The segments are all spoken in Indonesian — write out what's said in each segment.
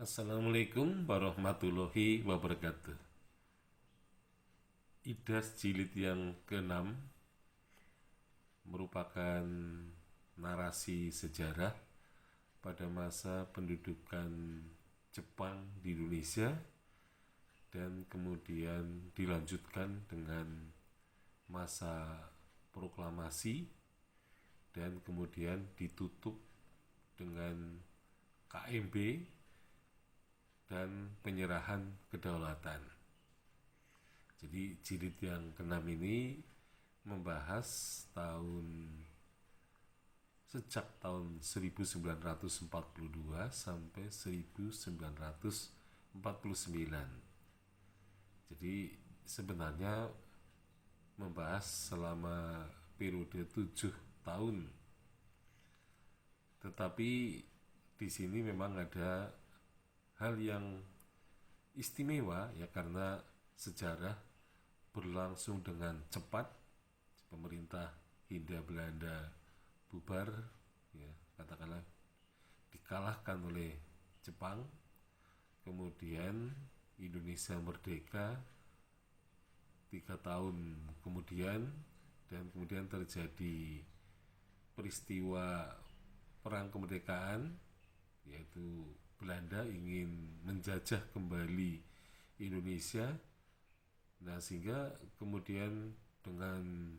Assalamualaikum warahmatullahi wabarakatuh. Idas jilid yang ke-6 merupakan narasi sejarah pada masa pendudukan Jepang di Indonesia dan kemudian dilanjutkan dengan masa proklamasi dan kemudian ditutup dengan KMB dan penyerahan kedaulatan. Jadi jilid yang ke-6 ini membahas sejak tahun 1942 sampai 1949. Jadi sebenarnya membahas selama periode 7 tahun. Tetapi di sini memang ada hal yang istimewa ya, karena sejarah berlangsung dengan cepat. Pemerintah Hindia Belanda bubar ya, katakanlah dikalahkan oleh Jepang, kemudian Indonesia merdeka 3 tahun kemudian, dan kemudian terjadi peristiwa perang kemerdekaan, yaitu Belanda ingin menjajah kembali Indonesia. Nah, sehingga kemudian dengan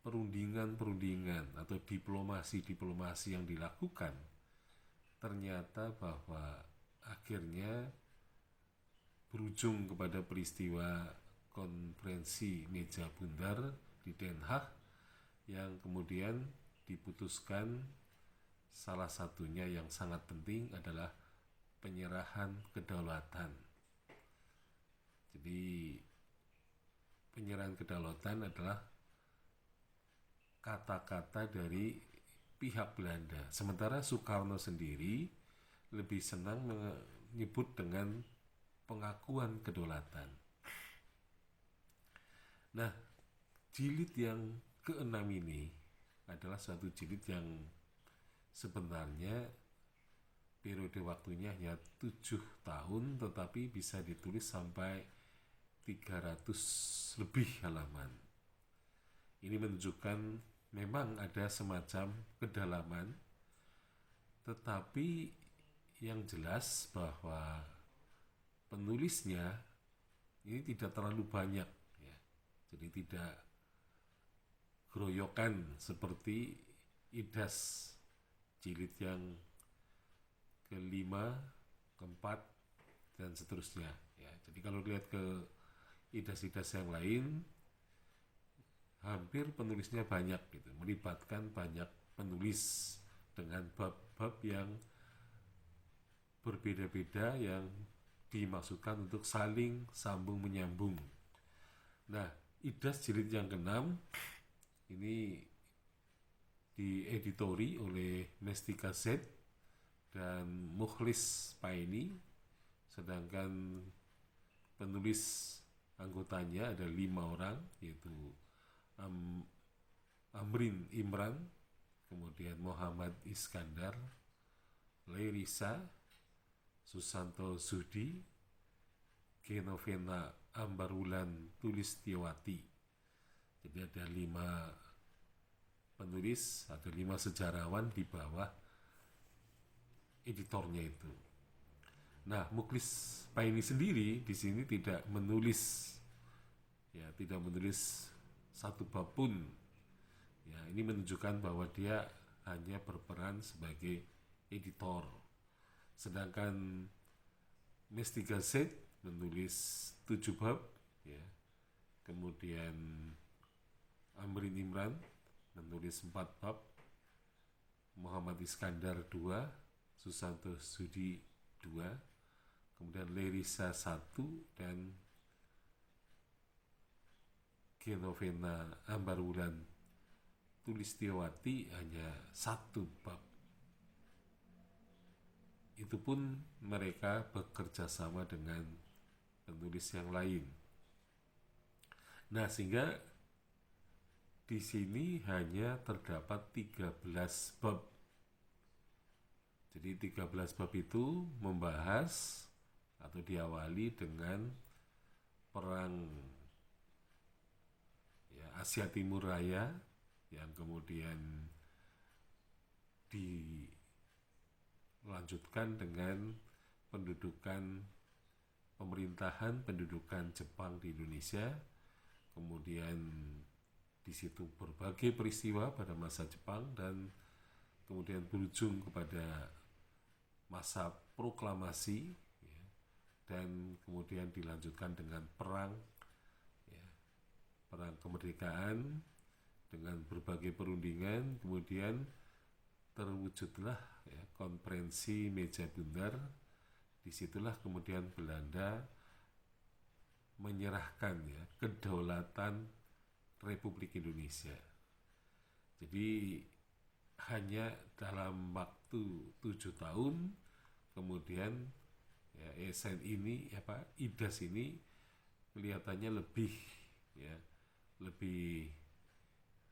perundingan atau diplomasi yang dilakukan, ternyata bahwa akhirnya berujung kepada peristiwa konferensi meja bundar di Den Haag, yang kemudian diputuskan salah satunya yang sangat penting adalah penyerahan kedaulatan. Jadi penyerahan kedaulatan adalah kata-kata dari pihak Belanda. Sementara Soekarno sendiri lebih senang menyebut dengan pengakuan kedaulatan. Nah, jilid yang ke-6 ini adalah suatu jilid yang sebenarnya periode waktunya hanya 7 tahun, tetapi bisa ditulis sampai 300 lebih halaman. Ini menunjukkan memang ada semacam kedalaman, tetapi yang jelas bahwa penulisnya ini tidak terlalu banyak ya. Jadi tidak groyokan seperti Idas jilid yang ke-5, ke-4, dan seterusnya ya. Jadi kalau lihat ke idas-idas yang lain, hampir penulisnya banyak gitu, melibatkan banyak penulis dengan bab-bab yang berbeda-beda yang dimaksudkan untuk saling sambung menyambung. Nah, Idas jilid yang ke-6 ini dieditori oleh Mestika Z dan Mukhlis Paini, sedangkan penulis anggotanya ada 5 orang, yaitu Amrin Imran, kemudian Muhammad Iskandar, Lerisa, Susanto Sudi, Genovena Ambarulan Tulistiawati. Jadi ada 5 penulis, ada 5 sejarawan di bawah editornya itu. Nah, Mukhlis Paini sendiri di sini tidak menulis satu bab pun. Ya, ini menunjukkan bahwa dia hanya berperan sebagai editor. Sedangkan Mestika Z menulis 7 bab ya. Kemudian Amrin Imran menulis 4 bab, Muhammad Iskandar 2, Susanto Sudi 2, kemudian Lerisa 1, dan Genovena Ambarulan Tulistiawati hanya 1 bab. Itu pun mereka bekerja sama dengan penulis yang lain. Nah, sehingga di sini hanya terdapat 13 bab Jadi 13 bab itu membahas atau diawali dengan perang ya, Asia Timur Raya yang kemudian dilanjutkan dengan pendudukan pendudukan Jepang di Indonesia. Kemudian di situ berbagai peristiwa pada masa Jepang dan kemudian berujung kepada masa proklamasi ya, dan kemudian dilanjutkan dengan perang ya, perang kemerdekaan dengan berbagai perundingan. Kemudian terwujudlah ya, konferensi meja bundar. Disitulah kemudian Belanda menyerahkan ya, kedaulatan Republik Indonesia. Jadi hanya dalam waktu 7 tahun kemudian ya, ESN ini IDAS ini kelihatannya lebih ya, lebih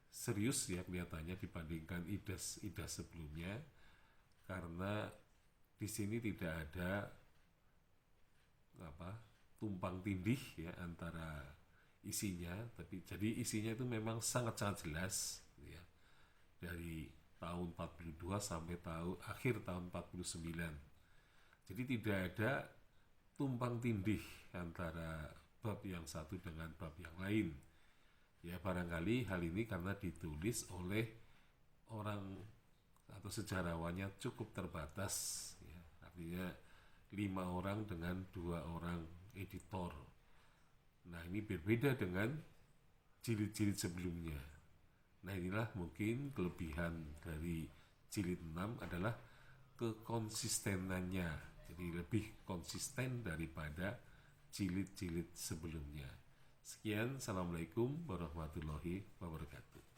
serius ya kelihatannya dibandingkan IDAS sebelumnya, karena di sini tidak ada tumpang tindih ya antara isinya, tapi jadi isinya itu memang sangat-sangat jelas ya, dari tahun 42 sampai akhir tahun 49. Jadi tidak ada tumpang tindih antara bab yang satu dengan bab yang lain. Ya barangkali hal ini karena ditulis oleh orang atau sejarawannya cukup terbatas ya, artinya 5 orang dengan 2 orang editor. Nah ini berbeda dengan jilid-jilid sebelumnya. Nah inilah mungkin kelebihan dari jilid 6 adalah kekonsistenannya. Jadi lebih konsisten daripada jilid-jilid sebelumnya. Sekian, Assalamualaikum warahmatullahi wabarakatuh.